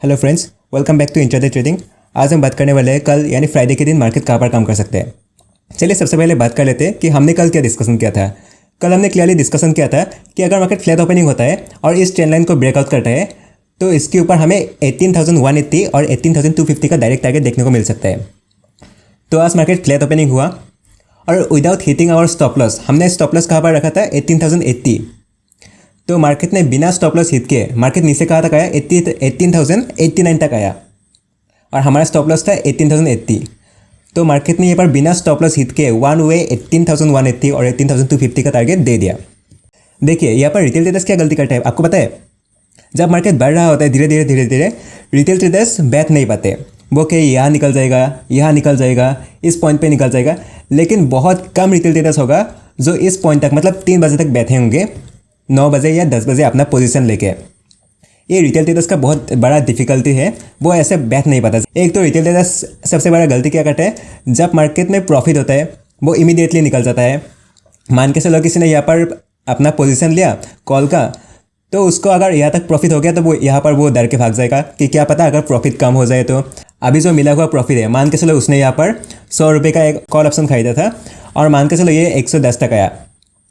Hello friends, welcome back to intraday trading. आज हम बात करने वाले हैं कल यानी फ्राइडे के दिन मार्केट कहाँ पर काम कर सकते हैं। चलिए सबसे पहले बात कर लेते हैं कि हमने कल क्या डिस्कशन किया था। कल हमने क्लियरली डिस्कशन किया था कि अगर मार्केट फ्लैट ओपनिंग होता है और इस ट्रेंड लाइन को ब्रेकआउट करता है तो इसके ऊपर हमें 18,180 और 18,250 का डायरेक्ट टारगेट देखने को मिल सकता है। तो आज मार्केट फ्लैट ओपनिंग हुआ और without hitting our stop loss, हमने स्टॉप लॉस कहाँ पर रखा था 18,080। तो मार्केट ने बिना स्टॉप लॉस हिट के मार्केट नीचे कहाँ तक आया 18,089 तक आया और हमारा स्टॉप लॉस था 18,080। तो मार्केट ने यहाँ पर बिना स्टॉप लॉस हिट के वन वे 18,180 और 18,250 का टारगेट दे दिया। देखिए यहाँ पर रिटेल ट्रेडर्स क्या गलती करते हैं आपको पता है। जब मार्केट बढ़ रहा होता है धीरे धीरे रिटेल ट्रेडर्स बैठ नहीं पाते। वो कि यहाँ निकल जाएगा, इस पॉइंट पे निकल जाएगा, लेकिन बहुत कम रिटेल ट्रेडर्स होगा जो इस पॉइंट तक मतलब 3 बजे तक बैठे होंगे, 9 बजे या 10 बजे अपना पोजीशन लेके। ये रिटेल ट्रेडर्स का बहुत बड़ा डिफिकल्टी है, वो ऐसे बैठ नहीं पाता। एक तो रिटेल ट्रेडर्स सबसे बड़ा गलती क्या करते हैं, जब मार्केट में प्रॉफिट होता है वो इमीडिएटली निकल जाता है। मान के चलो किसी ने यहाँ पर अपना पोजीशन लिया कॉल का, तो उसको अगर यहाँ तक प्रॉफिट हो गया तो वो यहाँ पर वो डर के भाग जाएगा कि क्या पता अगर प्रॉफिट कम हो जाए तो। अभी जो मिला हुआ प्रॉफिट है, मान के चलो उसने यहाँ पर 100 रुपये का एक कॉल ऑप्शन खरीदा था और मान के चलो ये 110 तक आया,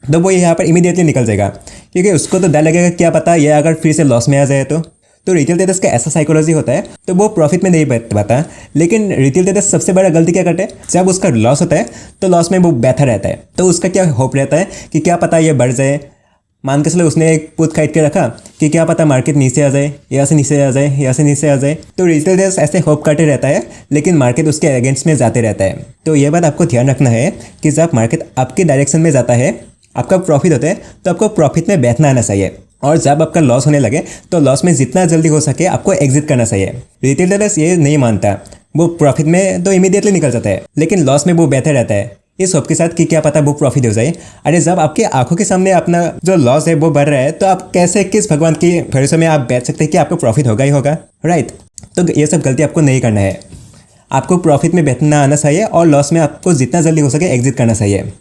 तो वो यहाँ पर इमीडिएटली निकल जाएगा क्योंकि उसको तो डर लगेगा क्या पता ये अगर फिर से लॉस में आ जाए तो रिटेल ट्रेडर्स का ऐसा साइकोलॉजी होता है, तो वो प्रॉफिट में नहीं बैठ पाता। लेकिन रिटेल ट्रेडर्स सबसे बड़ा गलती क्या करते हैं, जब उसका लॉस होता है तो लॉस में वो बैठा रहता है। तो उसका क्या होप रहता है कि क्या पता ये बढ़ जाए। मान के चलो उसने एक पुट खरीद के रखा कि क्या पता मार्केट नीचे आ जाए, यहाँ से नीचे आ जाए, यहाँ से नीचे आ जाए। तो रिटेल ट्रेडर्स ऐसे होप करते रहता है, लेकिन मार्केट उसके अगेंस्ट में जाते रहता है। तो ये बात आपको ध्यान रखना है कि जब मार्केट आपके डायरेक्शन में जाता है, आपका प्रॉफिट होता है, तो आपको प्रॉफिट में बैठना आना चाहिए। और जब आपका लॉस होने लगे तो लॉस में जितना जल्दी हो सके आपको एग्जिट करना चाहिए। रिटेल ट्रेडर्स ये नहीं मानता, वो प्रॉफिट में तो इमीडिएटली निकल जाता है, लेकिन लॉस में वो बैठे रहता है इस होप के साथ कि क्या पता वो प्रॉफिट हो जाए। अरे जब आपके आंखों के सामने अपना जो लॉस है वो बढ़ रहा है, तो आप कैसे किस भगवान की भरोसे में आप बैठ सकते हैं कि आपको प्रॉफिट होगा ही होगा, राइट। तो ये सब गलती आपको नहीं करना है। आपको प्रॉफिट में बैठना आना चाहिए और लॉस में आपको जितना जल्दी हो सके एग्जिट करना चाहिए।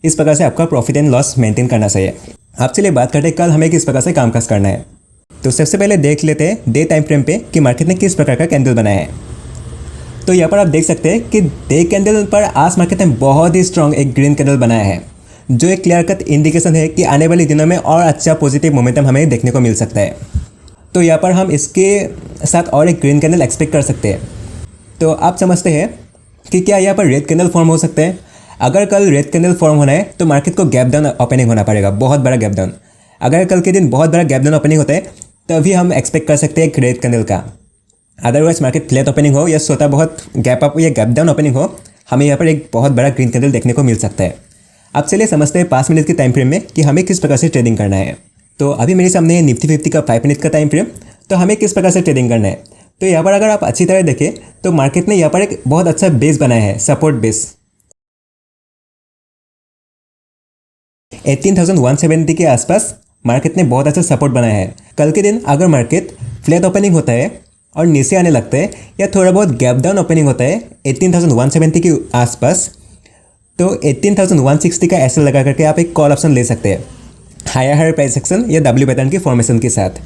इस प्रकार से आपका प्रॉफिट एंड लॉस मेंटेन करना चाहिए। आप चलिए बात करते हैं कल हमें किस प्रकार से कामकाज करना है। तो सबसे पहले देख लेते हैं डे टाइम फ्रेम पे कि मार्केट ने किस प्रकार का कैंडल बनाया है। तो यहाँ पर आप देख सकते हैं कि डे कैंडल पर आज मार्केट ने बहुत ही स्ट्रॉन्ग एक ग्रीन कैंडल बनाया है, जो एक क्लियर कट इंडिकेशन है कि आने वाले दिनों में और अच्छा पॉजिटिव मोमेंटम हमें देखने को मिल सकता है। तो यहाँ पर हम इसके साथ और एक ग्रीन कैंडल एक्सपेक्ट कर सकते हैं। तो आप समझते हैं कि क्या यहाँ पर रेड कैंडल फॉर्म हो सकता है। अगर कल रेड कैंडल फॉर्म होना है तो मार्केट को गैप डाउन ओपनिंग होना पड़ेगा, बहुत बड़ा गैप डाउन। अगर कल के दिन बहुत बड़ा गैप डाउन ओपनिंग होता है तभी हम एक्सपेक्ट कर सकते हैं एक रेड कैंडल का। अदरवाइज मार्केट फ्लैट ओपनिंग हो या छोटा बहुत गैप अप या गैप डाउन ओपनिंग हो, हमें यहाँ पर एक बहुत बड़ा ग्रीन कैंडल देखने को मिल सकता है। अब चलिए समझते हैं 5 मिनट के टाइम फ्रेम में कि हमें किस प्रकार से ट्रेडिंग करना है। तो अभी मेरे सामने है निफ्टी 50 का 5 मिनट का टाइम फ्रेम। तो हमें किस प्रकार से ट्रेडिंग करना है, तो यहाँ पर अगर आप अच्छी तरह देखें तो मार्केट ने यहाँ पर एक बहुत अच्छा बेस बनाया है, सपोर्ट बेस 18,170 के आसपास मार्केट ने बहुत अच्छा सपोर्ट बनाया है। कल के दिन अगर मार्केट फ्लैट ओपनिंग होता है और नीचे आने लगता है या थोड़ा बहुत गैप डाउन ओपनिंग होता है 18,170 के आसपास, तो 18,160 का एसएल लगा करके आप एक कॉल ऑप्शन ले सकते हैं हायर प्राइस एक्शन या डब्ल्यू पैटर्न की फॉर्मेशन के साथ।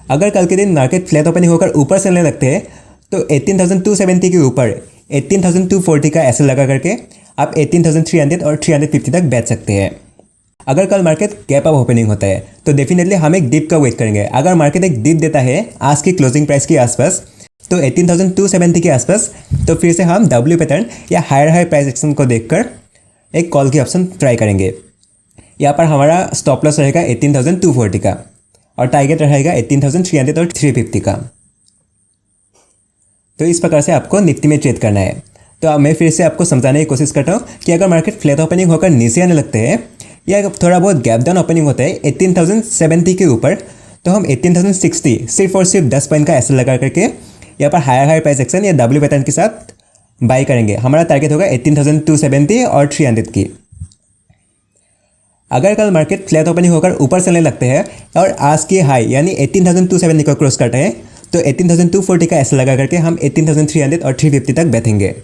अगर कल के दिन मार्केट फ्लैट ओपनिंग होकर ऊपर चलने लगते हैं तो 18,270 के ऊपर 18,240 का एसएल लगा करके आप 18,300 और 350 तक बैठ सकते हैं। अगर कल मार्केट गैप अप ओपनिंग होता है तो डेफिनेटली हम एक डिप का वेट करेंगे। अगर मार्केट एक डिप देता है आज की क्लोजिंग प्राइस के आसपास, तो 18,270 के आसपास, तो फिर से हम डब्ल्यू पैटर्न या हायर प्राइस एक्शन को देखकर एक कॉल की ऑप्शन ट्राई करेंगे। यहाँ पर हमारा स्टॉप लॉस रहेगा 18,240 का और टारगेट रहेगा 18,300 और 350 का। तो इस प्रकार से आपको निफ्टी में ट्रेड करना है। तो अब मैं फिर से आपको समझाने की कोशिश करता हूँ कि अगर मार्केट फ्लैट ओपनिंग होकर नीचे आने लगते हैं या थोड़ा बहुत गैप डाउन ओपनिंग होता है 18,070 के ऊपर, तो हम 18,060 सिर्फ और सिर्फ 10 पॉइंट का एसएल लगा करके यहाँ पर हायर प्राइस एक्शन या डब्ल्यू पैटर्न के साथ बाई करेंगे। हमारा टारगेट होगा 18,270 और 300 की। अगर कल मार्केट फ्लैट ओपनिंग होकर ऊपर चलने लगते हैं और आज की हाई यानी 18,270 को क्रॉस करते हैं, तो 18,240 का एसएल लगा करके हम 18,300 और 350 तक बैठेंगे।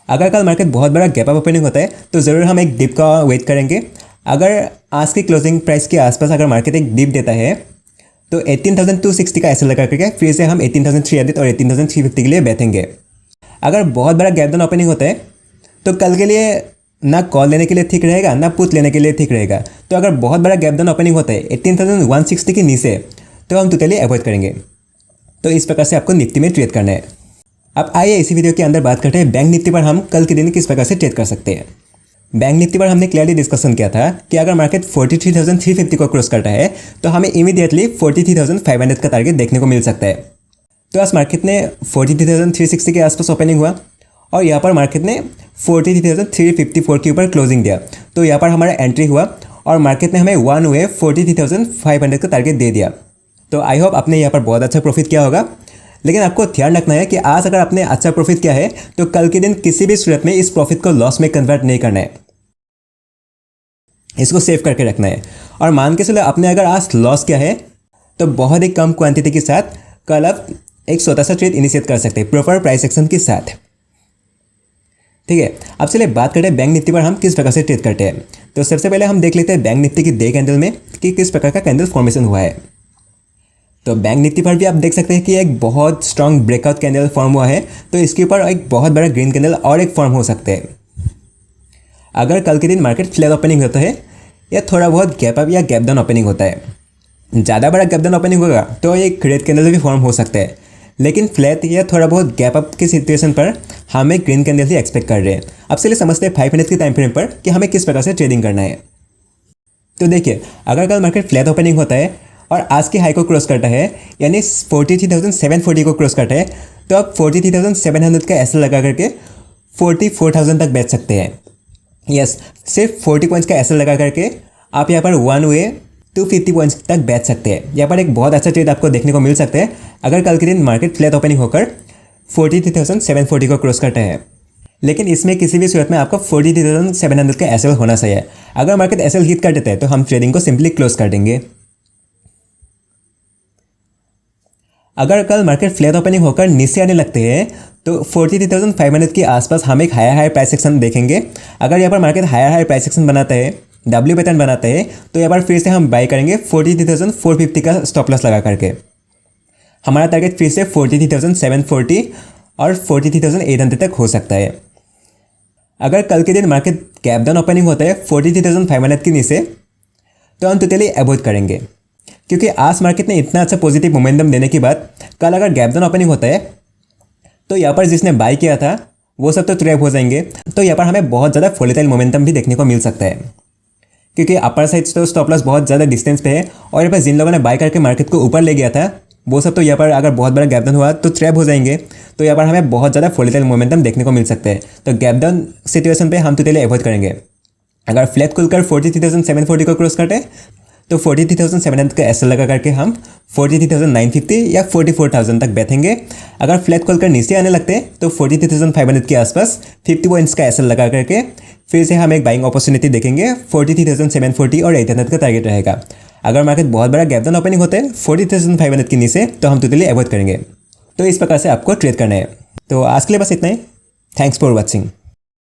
अगर कल मार्केट बहुत बड़ा गैप अप ओपनिंग होता है तो ज़रूर हम एक डिप का वेट करेंगे। अगर आज की क्लोजिंग प्राइस के आसपास अगर मार्केट एक डिप देता है तो 18,260 का एसएल लगा करके फिर से हम 18,300 और 18,350 के लिए बैठेंगे। अगर बहुत बड़ा गैप डाउन ओपनिंग होता है तो कल के लिए ना कॉल लेने के लिए ठीक रहेगा ना पुट लेने के लिए ठीक रहेगा। तो अगर बहुत बड़ा गैप डाउन ओपनिंग होता है 18,160 के नीचे तो हम टोटली अवॉइड करेंगे। तो इस प्रकार से आपको निफ्टी में ट्रेड करना है। अब आइए इसी वीडियो के अंदर बात करते हैं बैंक निफ्टी पर हम कल के दिन किस प्रकार से ट्रेड कर सकते हैं। बैंक निफ्टी पर हमने क्लियरली डिस्कशन किया था कि अगर मार्केट 43,350 को क्रॉस करता है तो हमें इमीडिएटली 43,500 का टारगेट देखने को मिल सकता है। तो आज मार्केट ने 43,360 के आसपास ओपनिंग हुआ और यहाँ पर मार्केट ने 43,354 के ऊपर क्लोजिंग दिया। तो यहाँ पर हमारा एंट्री हुआ और मार्केट ने हमें 1 वे 43,500 का टारगेट दे दिया। तो आई होप आपने यहाँ पर बहुत अच्छा प्रॉफिट किया होगा। लेकिन आपको ध्यान रखना है कि आज अगर आपने अच्छा प्रॉफिट किया है तो कल के दिन किसी भी सूरत में इस प्रॉफिट को लॉस में कन्वर्ट नहीं करना है, इसको सेव करके रखना है। और मान के चलो आपने अगर आज लॉस किया है तो बहुत ही कम क्वांटिटी के साथ कल आप एक छोटा सा ट्रेड इनिशिएट कर सकते हैं प्रॉपर प्राइस एक्शन के साथ। ठीक है, अब चलिए बात करते हैं बैंक निफ्टी पर हम किस प्रकार से ट्रेड करते हैं। तो सबसे पहले हम देख लेते हैं बैंक निफ्टी की डे कैंडल में कि किस प्रकार का कैंडल फॉर्मेशन हुआ है। तो बैंक निफ्टी पर भी आप देख सकते हैं कि एक बहुत स्ट्रॉन्ग ब्रेकआउट कैंडल फॉर्म हुआ है। तो इसके ऊपर एक बहुत बड़ा ग्रीन कैंडल और एक फॉर्म हो सकता है। अगर कल के दिन मार्केट फ्लैट ओपनिंग होता है या थोड़ा बहुत गैप अप या गैप डाउन ओपनिंग होता है, ज़्यादा बड़ा गैप डाउन ओपनिंग होगा तो एक रेड कैंडल भी फॉर्म हो सकता है। लेकिन फ्लैट या थोड़ा बहुत गैप अप की सिचुएशन पर हम एक ग्रीन कैंडल ही एक्सपेक्ट कर रहे हैं। अब चलिए समझते हैं 5 मिनट के टाइम फ्रेम पर कि हमें किस प्रकार से ट्रेडिंग करना है। तो देखिए, अगर कल मार्केट फ्लैट ओपनिंग होता है और आज की हाई को क्रॉस करता है यानी 43,740 को क्रॉस करता है तो आप 43,700 का एसएल लगा करके 44,000 तक बेच सकते हैं। यस, सिर्फ 40 पॉइंट्स का एसएल लगा करके आप यहाँ पर 1 वे 250 पॉइंट्स तक बेच सकते हैं। यहाँ पर एक बहुत अच्छा ट्रेड आपको देखने को मिल सकता है अगर कल के दिन मार्केट फ्लैट ओपनिंग होकर 43,740 को क्रॉस करता है। लेकिन इसमें किसी भी सूरत में आपको 43,700 का एसएल होना चाहिए। अगर मार्केट एसएल हिट कर देता है तो हम ट्रेडिंग को सिंपली क्लोज कर देंगे। अगर कल मार्केट फ्लैट ओपनिंग होकर नीचे आने लगते हैं तो 43,500 के आसपास हम एक हायर प्राइस सेक्शन देखेंगे। अगर यहाँ पर मार्केट हायर प्राइस सेक्शन बनाता है, डब्ल्यू पैटर्न बनाता है, तो यहाँ पर फिर से हम बाई करेंगे 43,450 का स्टॉप लॉस लगा करके। हमारा टारगेट फिर से 43,740 और 43,800 तक हो सकता है। अगर कल के दिन मार्केट गैप डाउन ओपनिंग होता है 43,500 के नीचे तो हम टोटली अवॉइड करेंगे, क्योंकि आज मार्केट ने इतना अच्छा पॉजिटिव मोमेंटम देने के बाद कल अगर गैप डाउन ओपनिंग होता है तो यहाँ पर जिसने बाई किया था वो सब तो ट्रैप हो जाएंगे। तो यहाँ पर हमें बहुत ज़्यादा वोलेटाइल मोमेंटम भी देखने को मिल सकता है, क्योंकि अपर साइड तो स्टॉप लॉस बहुत ज़्यादा डिस्टेंस पे है और यहाँ पर जिन लोगों ने बाई करके मार्केट को ऊपर ले गया था वो सब तो यहाँ पर अगर बहुत बड़ा गैप डाउन हुआ तो ट्रैप हो जाएंगे। तो यहाँ पर हमें बहुत ज़्यादा वोलेटाइल मोमेंटम देखने को मिल सकता है। तो गैप डाउन सिचुएशन पे हम टोटली अवॉइड करेंगे। अगर फ्लैट खुलकर 43,740 को क्रॉस करते तो 43,700 का एसएल लगा करके हम 43,950 या 44,000 तक बैठेंगे। अगर फ्लैट खोलकर नीचे आने लगते हैं तो 43,500 के आसपास 50 पॉइंट्स का एसएल लगा करके फिर से हम एक बाइंग अपॉर्चुनिटी देखेंगे। 43,740 और 800 का टारगेट रहेगा। अगर मार्केट बहुत बड़ा गैप डाउन ओपनिंग होता है 43,500 के नीचे तो हम टोटली अवॉइड करेंगे। तो इस प्रकार से आपको ट्रेड करना है। तो आज के लिए बस इतना ही। Thanks for watching.